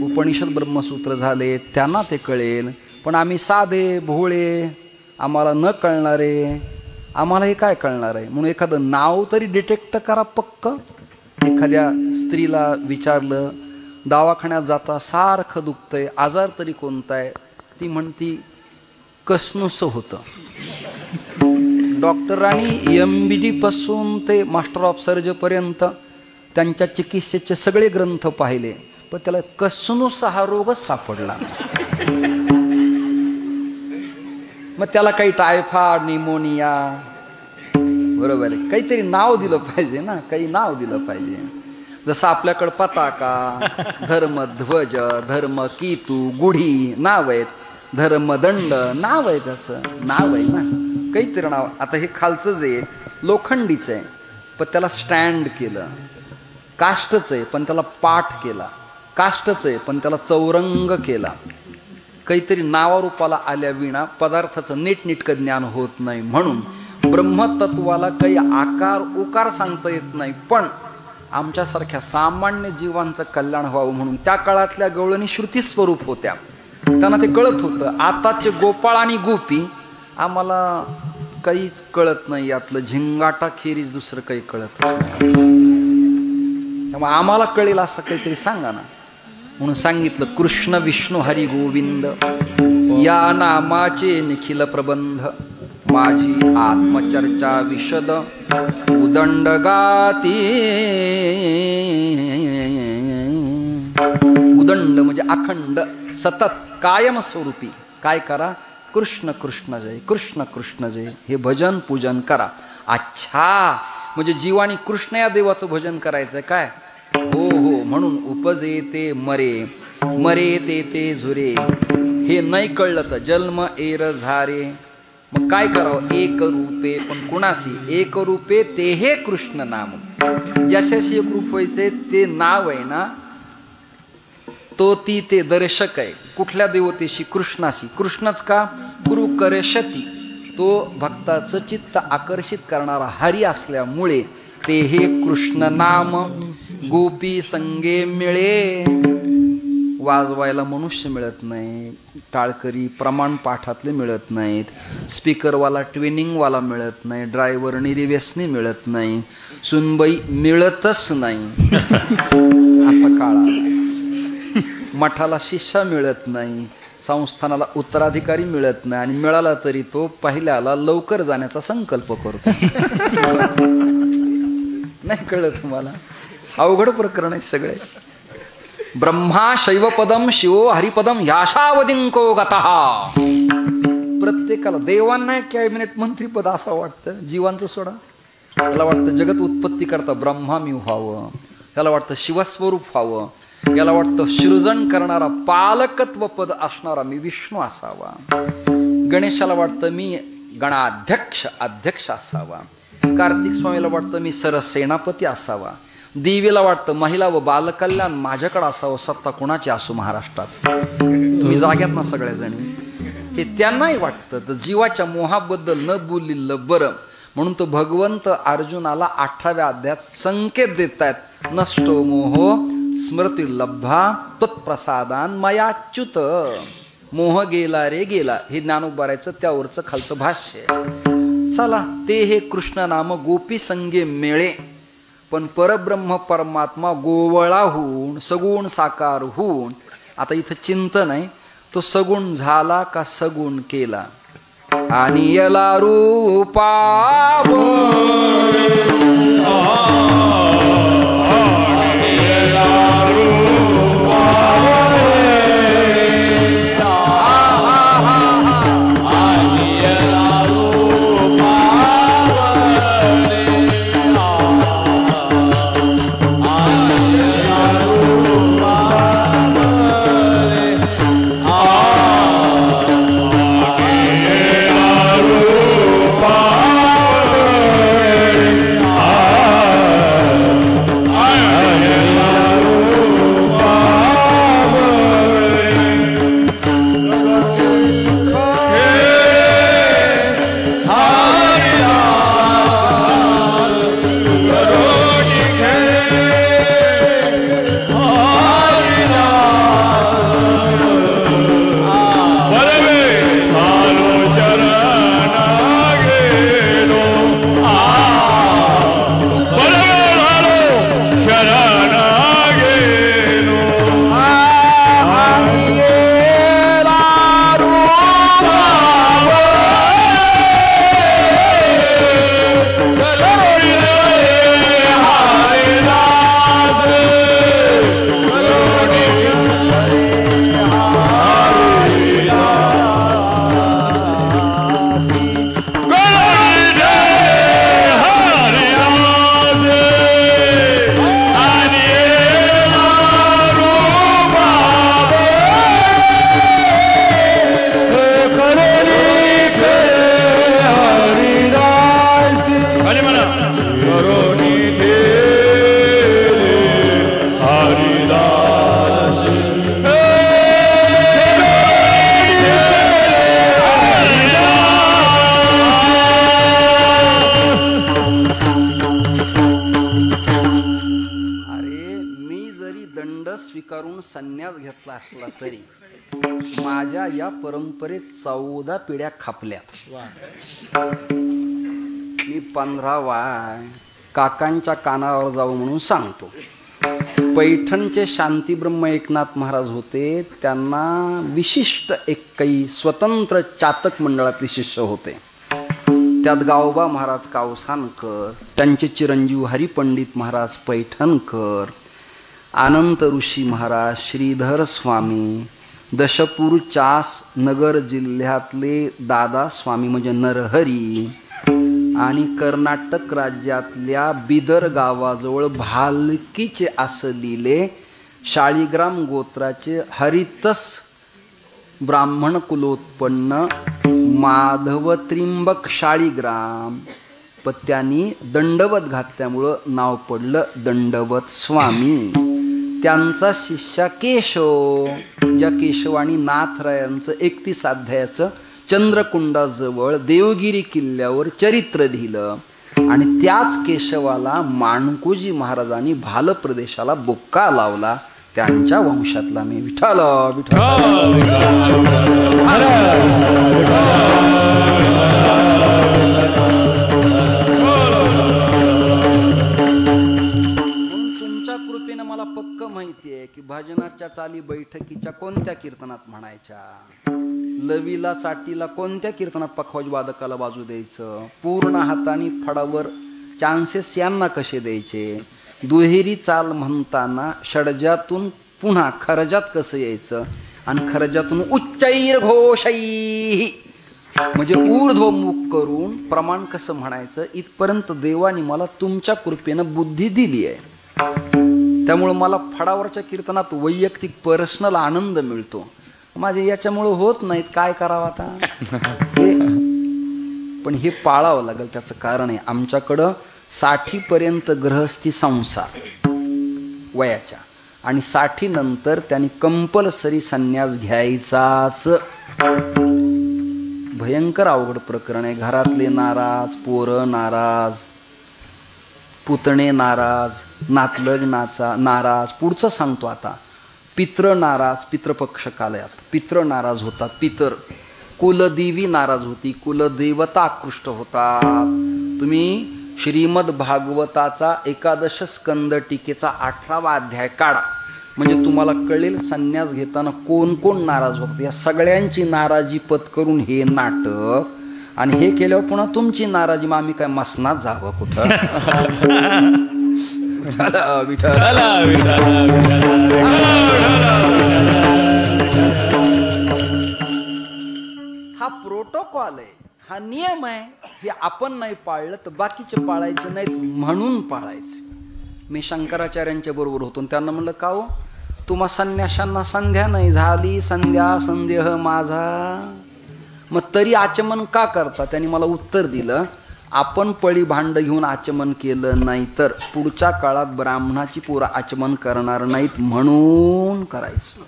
उपनिषद ब्रह्मसूत्र झाले, त्यांना ते कळेल. पण आम्ही साधे भोळे, आम्हाला न कळणारे, आम्हाला हे काय कळणार आहे. म्हणून एखादं नाव तरी डिटेक्ट करा पक्क. एखाद्या स्त्रीला विचारलं दवाखान्यात जाता सारखं दुखतंय, आजार तरी कोणता आहे, ती म्हणती कसनुस होतं. डॉक्टरांनी MBD पासून ते मास्टर ऑफ सर्जरीपर्यंत त्यांच्या चिकित्सेचे सगळे ग्रंथ पाहिले, पण त्याला कसनुस हा रोगच सापडला. मग त्याला काही टायफॉइड निमोनिया, बरोबर आहे, काहीतरी नाव दिलं पाहिजे ना, काही नाव दिलं पाहिजे. जसं आपल्याकडं पताका, धर्मध्वज, धर्मकीतू, गुढी नाव आहेत, धर्मदंड नाव आहे, त्याचं नाव आहे ना, काहीतरी नाव. आता हे खालचं जे लोखंडीचं आहे पण त्याला स्टँड केलं, काष्टचं आहे पण त्याला पाठ केला, काष्टचं आहे पण त्याला चौरंग केला. काहीतरी नावारूपाला आल्या विना पदार्थाचं नीटनीटकं ज्ञान होत नाही. म्हणून ब्रह्मतत्वाला काही आकार उकार सांगता येत नाही, पण आमच्यासारख्या सामान्य जीवांचं कल्याण व्हावं म्हणून त्या काळातल्या गवळणी श्रुती स्वरूप होत्या, त्यांना ते कळत होतं. आताचे गोपाळ आणि गोपी आम्हाला काहीच कळत नाही, यातलं झिंगाटा खेरीज दुसरं काही कळतच नाही. त्यामुळे आम्हाला कळेल असं काहीतरी सांगा ना. म्हणून सांगितलं कृष्ण विष्णू हरी गोविंद या नामाचे निखिल प्रबंध, माझी आत्मचर्चा विशद उदंड गाती. उदंड म्हणजे अखंड सतत कायम स्वरूपी. काय करा? कृष्ण कृष्ण जय, कृष्ण कृष्ण जय हे भजन पूजन करा. अच्छा, म्हणजे जीवानी कृष्ण या देवाचं भजन करायचं काय? हो हो. म्हणून उपजेते मरे मरे ते झुरे, हे नाही कळलं तर जन्म एर झारे. मग काय करावं? एक रूपे, पण कुणाशी? एक रूपे ते हे कृष्ण नाम. ज्याच्याशी एक रूप व्हायचे ते नाव आहे ना, तो ती ते दर्शक आहे. कुठल्या देवतेशी? कृष्णाशी. कृष्णच का? गुरु करशती, तो भक्ताचं चित्त आकर्षित करणारा हरी असल्यामुळे ते हे कृष्ण नाम. गोपी संगे मिळे, वाजवायला मनुष्य मिळत नाही, टाळकरी प्रमाण पाठातले मिळत नाहीत, स्पीकरवाला ट्विनिंगवाला मिळत नाही, ड्रायव्हर निर्व्यसनी मिळत नाही, सुनबाई मिळतच नाही असा काळ आला. मठाला शिष्य मिळत नाही, संस्थानाला उत्तराधिकारी मिळत नाही, आणि मिळाला तरी तो पहिल्याला लवकर जाण्याचा संकल्प करतो. नाही कळलं तुम्हाला? अवघड प्रकरण आहे सगळे. ब्रह्मा शैवपदम शिवो हरिपदम याशावदिंको गतः. प्रत्येकाला देवांना कॅबिनेट मंत्रीपद असं वाटतं, जीवांचं सोडा. त्याला वाटतं जगत उत्पत्ती करता ब्रह्मा मी व्हावं, त्याला वाटतं शिवस्वरूप व्हावं, याला वाटतं सृजन करणारा पालकत्व पद असणारा मी विष्णू असावा. गणेशाला वाटतं मी गणाध्यक्ष अध्यक्ष असावा. कार्तिक स्वामीला वाटतं मी सरसेनापती असावा. देवीला वाटतं महिला व बालकल्याण माझ्याकडे असावं. सत्ता कोणाची असो महाराष्ट्रात, तुम्ही जाग्यात ना सगळ्याजणी. हे त्यांनाही वाटतं. तर जीवाच्या मोहाबद्दल न बोललेलं बरं. म्हणून तो भगवंत अर्जुनाला 18व्या अध्यायात संकेत देत आहेत. नष्टो मोहो स्मृती लब्धा त्वत्प्रसादान मयाच्युत. मोह गेला रे गेला, हे ज्ञानोबारायचं त्यावरचं खालचं भाष्य. चला, ते हे कृष्ण नाम गोपी संगे मेळे. पण परब्रह्म परमात्मा गोवळा होऊन सगुण साकार होऊन, आता इथं चिंतन आहे, तो सगुण झाला का सगुण केला? आणि यला रूपा असला तरी माझ्या या परंपरेत 14 पिढ्या खापल्यात. मी 15वा काकांच्या कानावर जाऊ म्हणून सांगतो. पैठणचे शांतीब्रह्म एकनाथ महाराज होते. त्यांना विशिष्ट एक काही स्वतंत्र चातक मंडळातले शिष्य होते. त्यात गावोबा महाराज कावसानकर, त्यांचे चिरंजीव हरिपंडित महाराज पैठणकर, अनंत ऋषी महाराज, श्रीधर स्वामी, दशपूर चास नगर जिल्ह्यातले दादा स्वामी म्हणजे नरहरी, आणि कर्नाटक राज्यातल्या बिदर गावाजवळ भालकीचे असलेले शाळीग्राम गोत्राचे हरितस ब्राह्मण कुलोत्पन्न माधव त्रिंबक शाळीग्राम. पण त्यांनी दंडवत घातल्यामुळं नाव पडलं दंडवत स्वामी. त्यांचा शिष्य केशव, ज्या केशवाणी नाथरायांचं 31 अध्यायाचं चंद्रकुंडाजवळ देवगिरी किल्ल्यावर चरित्र लिहिलं. आणि त्याच केशवाला माणकुजी महाराजांनी भाल प्रदेशाला बुक्का लावला. त्यांच्या वंशातला मी विठ्ठल तुमच्या कृपेनं मला पक्क माहिती आहे की भजनाच्या चाली बैठकीच्या कोणत्या कीर्तनात म्हणायच्या, लवीला चाटीला कोणत्या कीर्तनात पखवाज वादकाला बाजू द्यायचं, पूर्ण हाताने फडावर चान्सेस यांना कसे द्यायचे, दुहेरी चाल म्हणताना षडजातून पुन्हा खरजात कसं यायचं, आणि खरजातून उच्चैर घोषै म्हणजे ऊर्ध्वमुख करून प्रमाण कसं म्हणायचं, इथपर्यंत देवाने मला तुमच्या कृपेनं बुद्धी दिली आहे. त्यामुळं मला फडावरच्या कीर्तनात वैयक्तिक पर्सनल आनंद मिळतो. माझे याच्यामुळं होत नाहीत, काय करावं आता. पण हे पाळावं लागेल. त्याचं कारण आहे आमच्याकडं 60पर्यंत गृहस्थी संसार वयाच्या, आणि 60 नंतर त्यांनी कंपल्सरी संन्यास घ्यायचाच. भयंकर अवघड प्रकरण आहे. घरातले नाराज, पोरं नाराज, पुतणे नाराज, नातलग नाराज. पुढचं सांगतो आता. पित्र नाराज, पितृपक्ष कालयात पित्र नाराज होतात. पितर कुलदेवी नाराज होती, कुलदेवता आकृष्ट होतात. तुम्ही श्रीमद भागवताचा 11 स्कंद टीकेचा 18वा अध्याय काढा, म्हणजे तुम्हाला कळेल संन्यास घेताना कोण कोण नाराज होतात. या सगळ्यांची नाराजी पत्करून हे नाटक, आणि हे केल्यावर पुन्हा तुमची नाराजी. मग आम्ही काय मसनात जावं कुठं. हा प्रोटोकॉल आहे, हा नियम आहे. हे आपण नाही पाळलं तर बाकीचे पाळायचे नाहीत म्हणून पाळायचे. मी शंकराचार्यांच्या बरोबर होतो, त्यांना म्हणलं का हो तुम्हा संन्याशांना संध्या नाही झाली, संध्या संदेह माझा, मग तरी आचमन का करता. त्यांनी मला उत्तर दिलं, आपण पळी भांड घेऊन आचमन केलं नाही तर पुढच्या काळात ब्राह्मणाची पोरं आचमन करणार नाहीत म्हणून करायचं.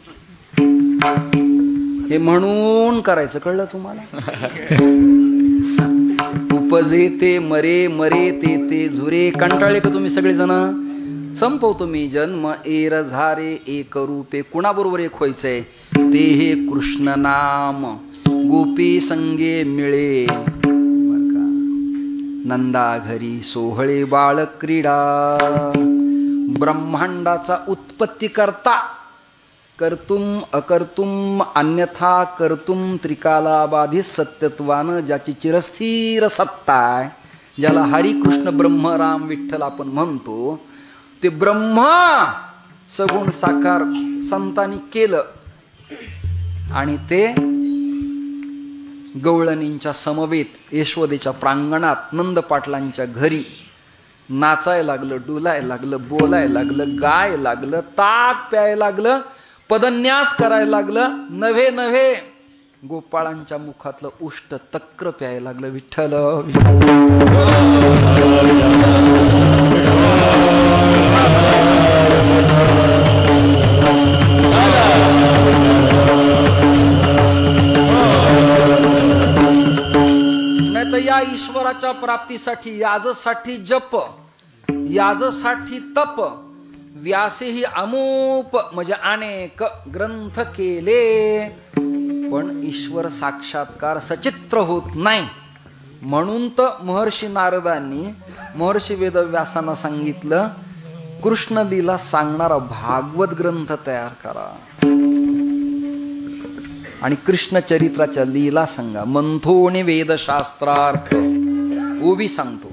हे म्हणून करायचं, कळलं तुम्हाला. उपजे ते मरे, मरे ते ते झुरे. कंटाळले का तुम्ही सगळेजण. संपवतो मी. जन्म एर झारे एक रूपे. कुणाबरोबर एक व्हायचंय, ते हे कृष्ण नाम गोपी संगे मिळे. नंदा घरी सोहळे बाळ क्रीडा. ब्रह्मांडाचा उत्पत्ती करता, कर्तुम अकर्तुम अन्यथा कर्तुम त्रिकालाबाधी सत्यत्वानं ज्याची चिरस्थिर सत्ता आहे, ज्याला हरिकृष्ण ब्रह्म राम विठ्ठल आपण म्हणतो, ते ब्रह्मा सगुण साकार संतांनी केलं. आणि ते गवळणींच्या समवेत यशोदेच्या प्रांगणात नंद पाटलांच्या घरी नाचायला लागलं, डुलायला लागलं, बोलायला लागलं, गाय लागलं, ताक प्यायला लागलं, पदन्यास करायला लागलं. नव्हे नव्हे गोपाळांच्या मुखातलं उष्ट तक्र प्यायला लागलं. विठ्ठल नाही तर या ईश्वराच्या प्राप्तीसाठी, याजसाठी जप, याजसाठी तप, व्यासेही अमूप म्हणजे अनेक ग्रंथ केले, पण ईश्वर साक्षात्कार सचित्र होत नाही. म्हणून तर महर्षी नारदांनी महर्षी वेदव्यासांना सांगितलं, कृष्णलीला सांगणारा भागवत ग्रंथ तयार करा आणि कृष्ण चरित्राच्या लीला सांगा. मंथोने वेदशास्त्रार्थ उभी सांगतो.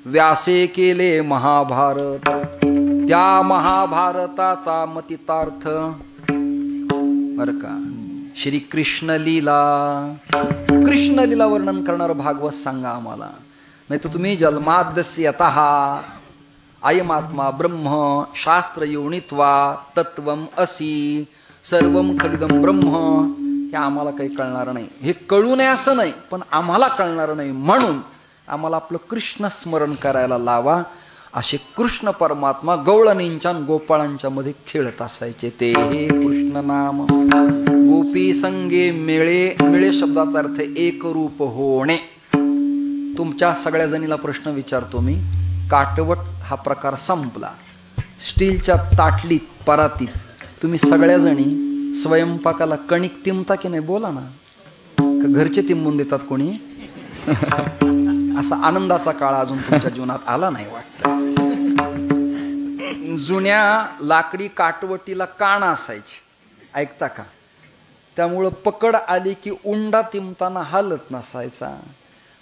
व्यासे केले महाभारत, त्या महाभारताचा मतितार्थ बर का श्री कृष्ण लीला. कृष्ण लीला वर्णन करणार भागवत सांगा आम्हाला. नाही तर तुम्ही जन्माद्यस्य यतः अयमात्मा ब्रह्म शास्त्र योनित्वा तत्वम असी सर्वम खलिदम ब्रह्म, हे आम्हाला काही कळणार नाही. हे कळू नये असं नाही, पण आम्हाला कळणार नाही, म्हणून आम्हाला आपलं कृष्ण स्मरण करायला लावा. असे कृष्ण परमात्मा गवळणींच्या गोपाळांच्या मध्ये खेळत असायचे. ते हे कृष्ण नाम गोपी संगे मिळे. मिळे शब्दाचा अर्थ एक रूप होणे. तुमच्या सगळ्या जणीला प्रश्न विचारतो मी. काटवट हा प्रकार संपला. स्टीलच्या ताटलीत परातीत तुम्ही सगळ्या जणी स्वयंपाकाला कणिक तिंबता की नाही? बोला ना. का घरचे तिंबून देतात कोणी? असा आनंदाचा काळ अजून तुमच्या जीवनात आला नाही वाटतं. जुन्या लाकडी काटवटीला कान असायची, ऐकता का? त्यामुळं पकड आली की उंडा तिंबताना हालत नसायचा.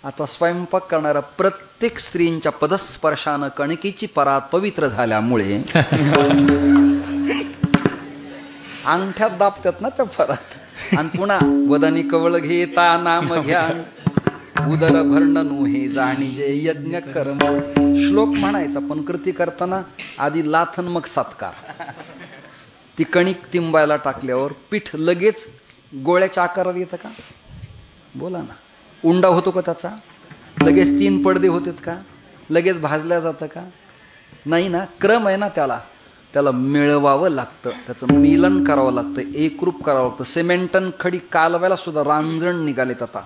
आता स्वयंपाक करणाऱ्या प्रत्येक स्त्रींच्या पदस्पर्शानं कणकीची परात पवित्र झाल्यामुळे अंगठ्यात दाबतात ना त्या परात. आणि पुन्हा वदनी कवळ घेता नाम घ्या उदर भरण हे जाणीजे यज्ञ कर्म. श्लोक म्हणायचा, पण कृती करताना आधी लाथन मग सत्कार. ती कणिक तिंबायला टाकल्यावर पीठ लगेच गोळ्याच्या आकारावर येतं का? बोला ना. उंडा होतो का त्याचा? लगेच 3 पडदे होतात का? लगेच भाजल्या जातं का? नाही ना. क्रम आहे ना त्याला. त्याला मिळवावं लागतं, त्याचं मिलन करावं लागतं, एकरूप करावं लागतं. सिमेंटन खडी कालवायला सुद्धा रांजण निघालेत आता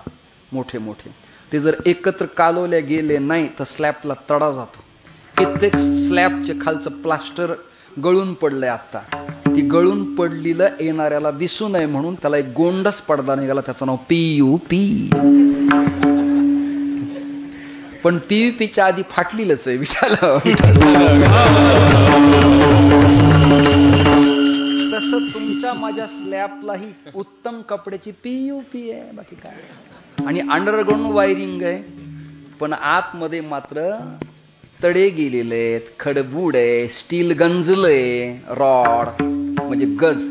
मोठे मोठे. ते जर एकत्र कालवल्या गेले नाही तर स्लॅबला तडा जातो. कित्येक स्लॅबचे खालचं प्लास्टर गळून पडलंय आत्ता. ती गळून पडलेलं येणाऱ्याला दिसू नये म्हणून त्याला एक गोंडस पडदा निघाला, त्याचं नाव PUP. पण PUPच्या आधी फाटलेलंच आहे. विचारलं तसं तुमच्या माझ्या स्लॅबलाही उत्तम कपड्याची PUP आहे, बाकी काय. आणि अंडरग्राऊंड वायरिंग आहे, पण आतमध्ये मात्र तडे गेलेले आहेत, खडबूड आहे, स्टील गंजलंय, रॉड म्हणजे गज,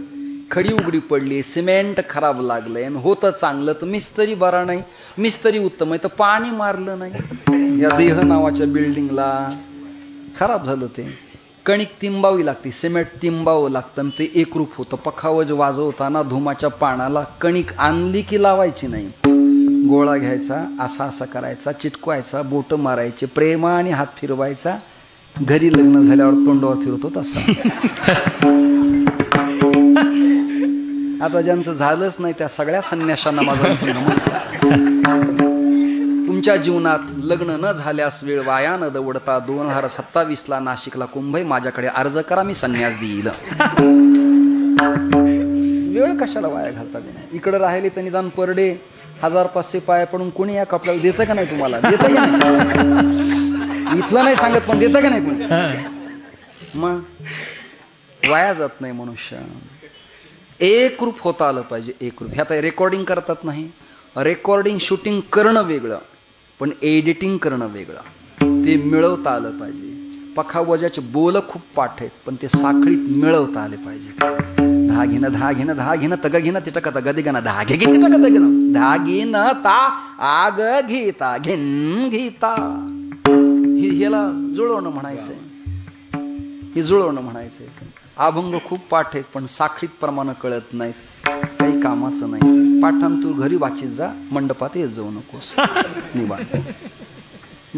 खडी उघडी पडली, सिमेंट खराब लागलंय. आणि होतं चांगलं तर मिस्त्री बरा नाही, मिस्त्री उत्तम आहे तर पाणी मारलं नाही. या देह नावाच्या बिल्डिंगला खराब झालं. ते कणिक तिंबावी लागते, सिमेंट तिंबावं लागतं आणि ते एकरूप होतं. पखावज वाजवताना धुमाच्या पानाला कणिक आणली की लावायची नाही. गोळा घ्यायचा, असा असा करायचा, चिटकवायचा, बोट मारायचे, प्रेमाने हात फिरवायचा. घरी लग्न झाल्यावर तोंडावर फिरतो तसा. आता ज्यांचं झालंच नाही त्या सगळ्या संन्याशांना माझा नमस्कार. तुमच्या जीवनात लग्न न झाल्यास वेळ वाया न दवडता 2027ला नाशिकला कुंभ आहे, माझ्याकडे अर्ज करा, मी संन्यास देईल. वेळ कशाला वाया घालता? इकडे राहिले तर निदान पर डे 1500 पाया पडून कोणी या कपड्याला देतं का नाही? तुम्हाला देतं का नाही? इथलं नाही सांगत, पण देतं का नाही कोणी? मग वाया जात नाही मनुष्य. एकरूप होता आलं पाहिजे. एकरूप. हे आता रेकॉर्डिंग करतात नाही, रेकॉर्डिंग शूटिंग करणं वेगळं, पण एडिटिंग करणं वेगळं. ते मिळवता आलं पाहिजे. पखावजाचे बोल खूप पाठ आहेत, पण ते साखळीत मिळवता आले पाहिजे. धा घेणं तग घेणं तिटक तग दिगणं धागे घे तिटक तग घेणं धागीन ता आग घेता घेन घेता. ह्याला जुळवणं म्हणायचंय. हे जुळवणं म्हणायचंय. अभंग खूप पाठ आहेत, पण साखळीत प्रमाण कळत नाहीत. काही कामाचं नाही. पाठांत तू घरी वाचित जा, मंडपात येत जाऊ नकोस. निवांत.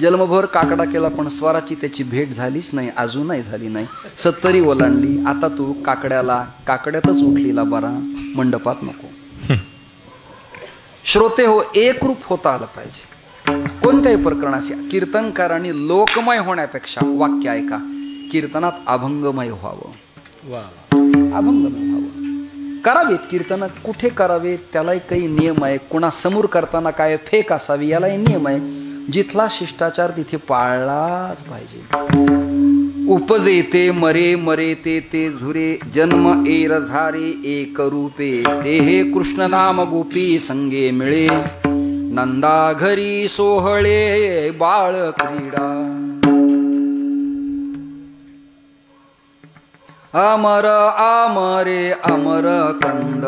जन्मभर काकडा केला, पण स्वराची त्याची भेट झालीच नाही, अजूनही झाली नाही. 70 ओलांडली, आता तू काकड्यातच उठलेला बरा, मंडपात नको. श्रोते हो, एकरूप होता आलं पाहिजे कोणत्याही प्रकरणाशी. कीर्तनकारांनी लोकमय होण्यापेक्षा वाक्य ऐका. कीर्तनात अभंगमय व्हावं, वा अभंगमय व्हावं. करावेत कीर्तन, कुठे करावेत त्यालाही काही नियम आहे. कुणा समोर करताना काय फेक असावी यालाही नियम आहे. जिथला शिष्टाचार तिथे पाळलाच पाहिजे. उपजेते मरे मरे ते झुरे, जन्म एर झारे एक रूपे, ते हे कृष्ण नाम गोपी संगे मिळे, नंदा घरी सोहळे बाळ क्रीडा. अमर अमरे अमर कंद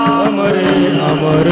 अमरे अमर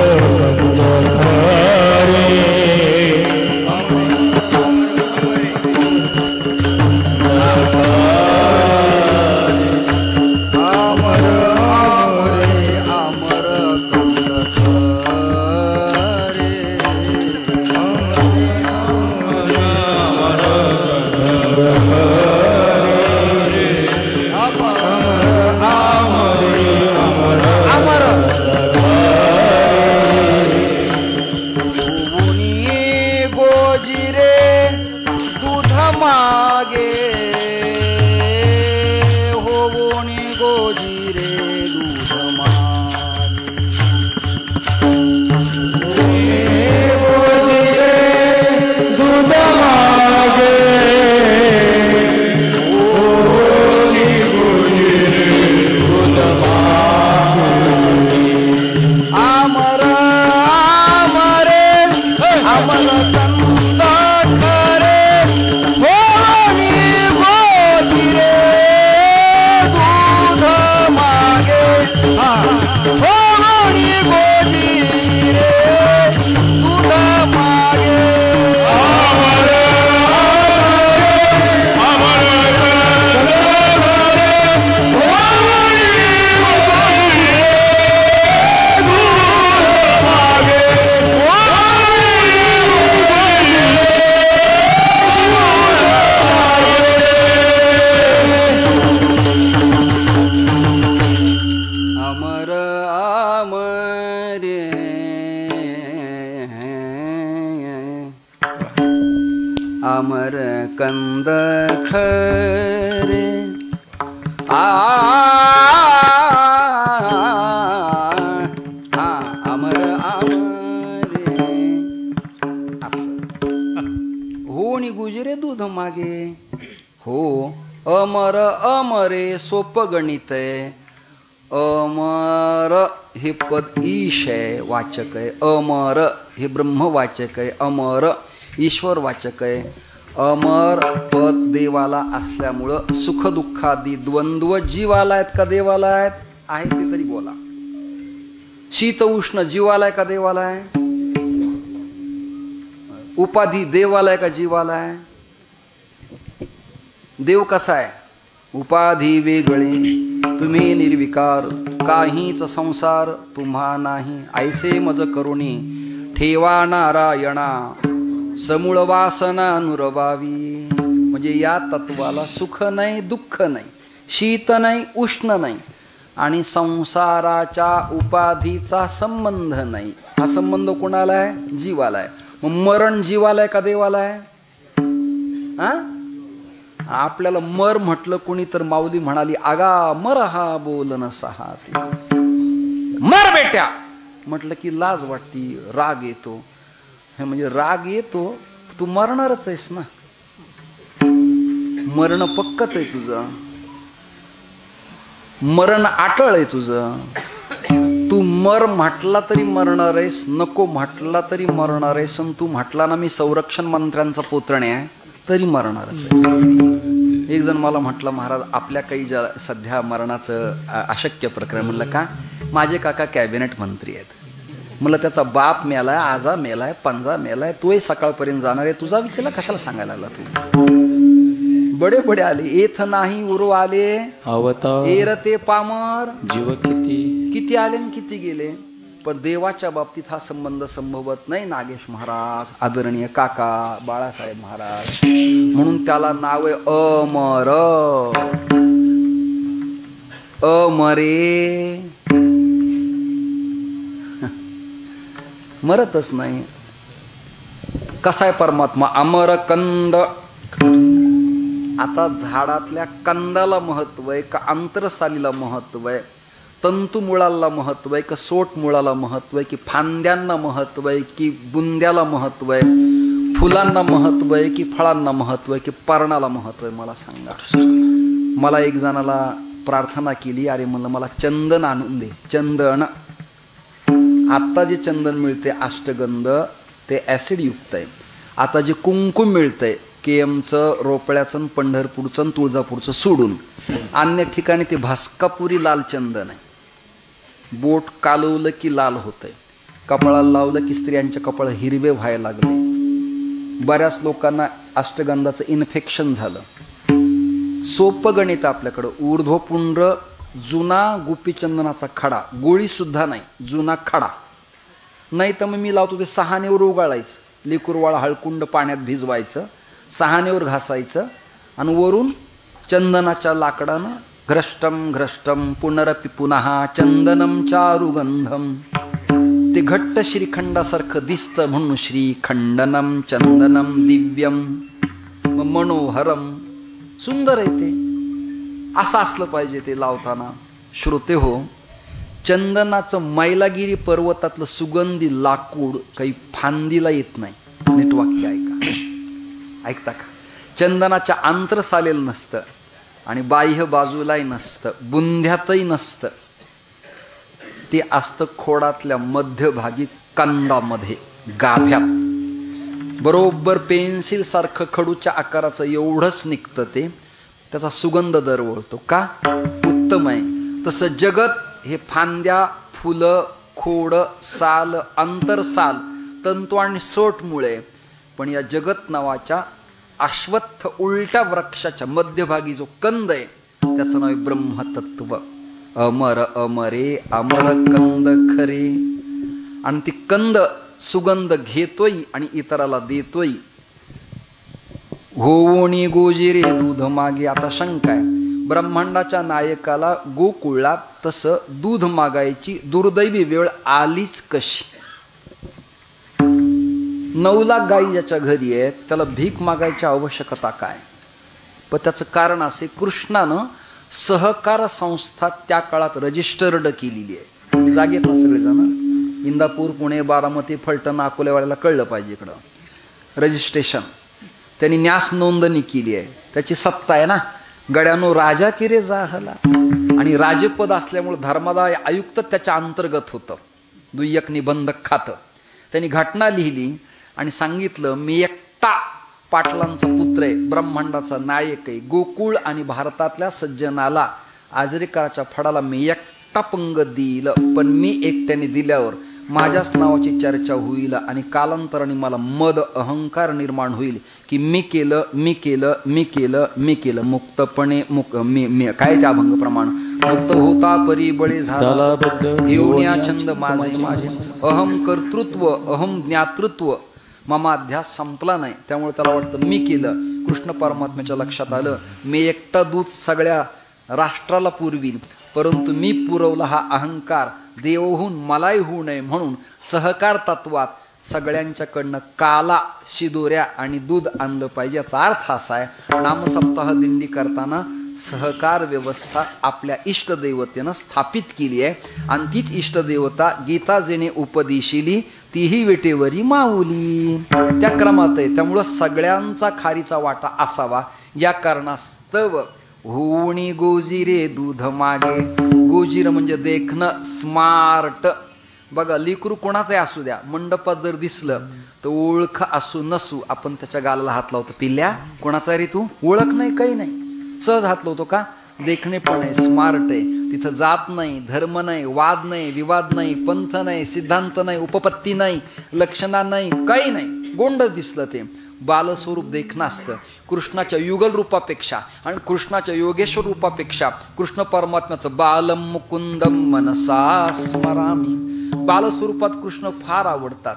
अमर कंद खरे अमर अमरे होणी गुजरे दूध मागे. हो अमर अमरे सोप गणित आहे. अमर हे पद ईश आहे, वाचक आहे. अमर हे ब्रह्मवाचक आहे. अमर ईश्वर वाचक आहे. अमर पद देवाला असल्यामुळं सुख दुःखादी द्वंद्व जीवाला आहेत का देवाला आहेत? आहे ते तरी बोला. शीत उष्ण जीवाला आहे का देवाला आहे? उपाधी देवाला आहे का जीवाला आहे? देव कसा आहे? उपाधी वेगळे तुम्ही निर्विकार, काहीच संसार तुम्हा नाही. ऐसे मज करुणी ठेवा नारायणा, समूळ वासना नुरवावी. म्हणजे या तत्वाला सुख नाही, दुःख नाही, शीत नाही, उष्ण नाही आणि संसाराच्या उपाधीचा संबंध नाही. हा संबंध कोणाला आहे? जीवाला आहे. मग मरण जीवाला आहे का देवाला आहे? आपल्याला मर म्हटलं कोणी तर माऊली म्हणाली, आगा मर हा बोलन सहा. मर बेट्या म्हटलं की लाज वाटती, राग येतो. हे म्हणजे राग येतो, तू मरणारच आहेस ना. मरण पक्कच आहे तुझं, मरण अटळ आहे तुझं. तू मर म्हटला तरी मरणार आहेस, नको म्हटला तरी मरणार आहेस. तू म्हटला ना मी संरक्षण मंत्र्यांचा पोतणे आहे तरी मरणारच आहे. एक जण मला म्हटलं, महाराज आपल्या काही सध्या मरणाचं अशक्य प्रकरण. म्हणलं का? माझे काका कॅबिनेट मंत्री आहेत. मला त्याचा बाप मेलाय, आजा मेलाय, पंजा मेलाय, तोही सकाळपर्यंत जाणार आहे. तुझा विचारला कशाला सांगायला लागला तू? बडे बडे आले, एथ नाही उरो आले अवतार एरते पामर. जीव किती आले आणि किती गेले. पण देवाच्या बाबतीत हा संबंध संभवत नाही. नागेश महाराज, आदरणीय काका बाळासाहेब महाराज, म्हणून त्याला नाव आहे अमर. अमरे मरतच नाही. कसा आहे परमात्मा? अमरकंद. आता झाडातल्या कंदाला महत्व आहे का आंतरसालीला महत्व आहे? तंतुमुळाला महत्व आहे का सोट मुळाला महत्व आहे की फांद्यांना महत्व आहे की बुंद्याला महत्व आहे? फुलांना महत्व आहे की फळांना महत्व आहे की पर्णाला महत्व आहे? मला सांगा. मला एक जणाला प्रार्थना केली, अरे म्हणलं मला चंदन आणून दे. चंदन आता जे चंदन मिळते अष्टगंध ते ॲसिडयुक्त आहे. आता जे कुंकुम मिळतंय केमचं, रोपळ्याचं, पंढरपूरचं, तुळजापूरचं सोडून अन्य ठिकाणी ते भास्कापुरी लाल चंदन आहे. बोट कालवलं की लाल होतंय, कपाळाला लावलं की स्त्रियांच्या कपाळ हिरवे व्हायला लागले. बऱ्याच लोकांना अष्टगंधाचं इन्फेक्शन झालं. सोपं गणित आपल्याकडं. ऊर्ध्वपुंड्र जुना गोपीचंदनाचा खडा, गोळीसुद्धा नाही, जुना खडा. नाही तर मग मी लावतो ते सहानेवर उगाळायचं, लिकुरवाळा हळकुंड पाण्यात भिजवायचं, सहानेवर घासायचं आणि वरून चंदनाच्या लाकडानं घ्रष्टम घ्रष्टम पुनरपि पुनः चंदनम चारुगंधम. ते घट्ट श्रीखंडासारखं दिसतं म्हणून श्रीखंडनम चंदनम दिव्यम मनोहरम. सुंदर आहे ते. असं असलं पाहिजे ते लावताना. श्रोते हो, चंदनाचं मैलागिरी पर्वतातलं सुगंधी लाकूड काही फांदीला येत नाही. नीट वाक्य ऐकता का? चंदनाच्या आंतरसालेल नसतं आणि बाह्य बाजूलाही नसतं, बुंध्यातही नसतं. ते असतं खोडातल्या मध्यभागी कंदामध्ये, गाभ्यात. बरोबर पेन्सिल सारखं खडूच्या आकाराचं एवढंच निघतं ते. त्याचा सुगंध दरवळतो का? उत्तम आहे. तसं जगत हे फांद्या, फुलं, खोड, साल, आंतरसाल, तंतू आणि सोटमुळे. पण या जगत नावाच्या अश्वत्थ उलट्या वृक्षाच्या मध्यभागी जो कंद आहे त्याचं नाव आहे ब्रह्मतत्व. अमर अमरे अमर कंद खरे. आणि ती कंद सुगंध घेतोय आणि इतराला देतोय. होवणी गोजिरे दूध मागे. आता शंका आहे, ब्रह्मांडाच्या नायकाला गोकुळात तसं दूध मागायची दुर्दैवी वेळ आलीच कशी? 9 लाख गायी ज्याच्या घरी आहेत त्याला भीक मागायची आवश्यकता काय? पण त्याचं कारण असे, कृष्णानं सहकार संस्था त्या काळात रजिस्टर्ड केलेली आहे. तुम्ही जागेत ना सगळेजण, इंदापूर, पुणे, बारामती, फलटण, अकोलेवाड्याला कळलं पाहिजे. इकडं रजिस्ट्रेशन त्यांनी न्यास नोंदणी केली आहे. त्याची सत्ता आहे ना. गड्यानो राजा किरे जाहला. आणि राजपद असल्यामुळे धर्मादाय आयुक्त त्याच्या अंतर्गत होतं. दुय्यक निबंधक खातं. त्यांनी घटना लिहिली आणि सांगितलं, मी एकटा पाटलांचा पुत्र आहे, ब्रह्मांडाचा नायक आहे. गोकुळ आणि भारतातल्या सज्जनाला आजरेकराच्या फडाला मी एकटा पंगत देईल. पण मी एकट्याने दिल्यावर माझ्याच नावाची चर्चा होईल आणि कालांतराने मला मद अहंकार निर्माण होईल की मी केलं मी केलं मी केलं मी केलं. मुक्तपणे काय त्या अभंग प्रमाण मुक्त होता परिबळे झाला घेऊन छंद माझे माझे. अहम कर्तृत्व अहम ज्ञातृत्व ममाध्यास संपला नाही. त्यामुळे त्याला वाटतं मी केलं. कृष्ण परमात्म्याच्या लक्षात आलं, मी एकटा दूध सगळ्या राष्ट्राला पुरवीन, परंतु मी पुरवला हा अहंकार देवहून मलाही होऊ नये म्हणून सहकार तत्वात सगळ्यांच्याकडनं काला, शिदोऱ्या आणि दूध आणलं पाहिजे. याचा अर्थ असा आहे, नामसप्ताह दिंडी करताना सहकार व्यवस्था आपल्या इष्टदेवतेनं स्थापित केली आहे. आणि तीच इष्टदेवता गीता जेणे उपदेशिली तीही वेटेवरी माऊली त्या क्रमात आहे. त्यामुळं सगळ्यांचा खारीचा वाटा असावा या कारणास्तव होणी गोजिरे दूध मागे. गोजीर म्हणजे देखणं, स्मार्ट. बघा, लेकरू कोणाचंही असू द्या, मंडपात जर दिसलं तर ओळख असू नसू आपण त्याच्या गालाला हात लावतो. पिल्ल्या कोणाचा रे तू? ओळख नाही, काही नाही, सहज हात लावतो का? देखणे पण आहे, स्मार्ट आहे. तिथं जात नाही, धर्म नाही, वाद नाही, विवाद नाही, पंथ नाही, सिद्धांत नाही, उपपत्ती नाही, लक्षणा नाही, काही नाही. गोंड दिसलं ते बालस्वरूप देखणं असतं. कृष्णाच्या युगल रूपापेक्षा आणि कृष्णाच्या योगेश्वर रूपापेक्षा कृष्ण परमात्म्याचं बालम मुकुंदम मनसा स्मरामी. बालस्वरूपात कृष्ण फार आवडतात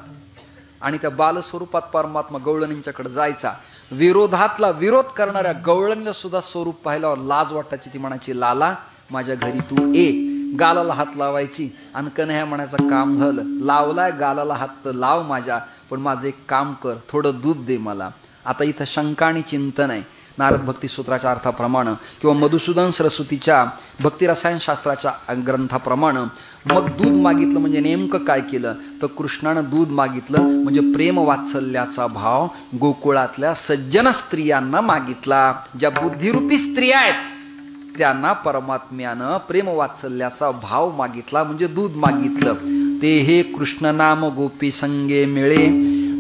आणि त्या बालस्वरूपात परमात्मा गवळणींच्याकडे जायचा. विरोधातला विरोध करणाऱ्या गवळणीला सुद्धा स्वरूप पाहिल्यावर लाज वाटायची. ती म्हणायची, लाला माझ्या घरी तू ये. गालाला हात लावायची आणि कन्हैया म्हणायचं काम झालं. लावलाय गालाला हात तर लाव माझ्या. पण माझं एक काम कर, थोडं दूध दे मला. आता इथं शंका आणि चिंतन आहे. नारद भक्तिसूत्राच्या अर्थाप्रमाणे किंवा मधुसूदन सरस्वतीच्या भक्तिरसायनशास्त्राच्या ग्रंथाप्रमाणे मग दूध मागितलं म्हणजे नेमकं काय केलं तर कृष्णानं दूध मागितलं म्हणजे प्रेम वात्सल्याचा भाव गोकुळातल्या सज्जन स्त्रियांना मागितला. ज्या बुद्धिरूपी स्त्रिया आहेत त्यांना परमात्म्यानं प्रेम वात्सल्याचा भाव मागितला म्हणजे दूध मागितलं. ते हे कृष्ण नाम गोपी संगे मिळे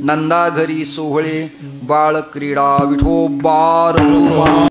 नंदा घरी सोहळे बाळ क्रीडा विठोबार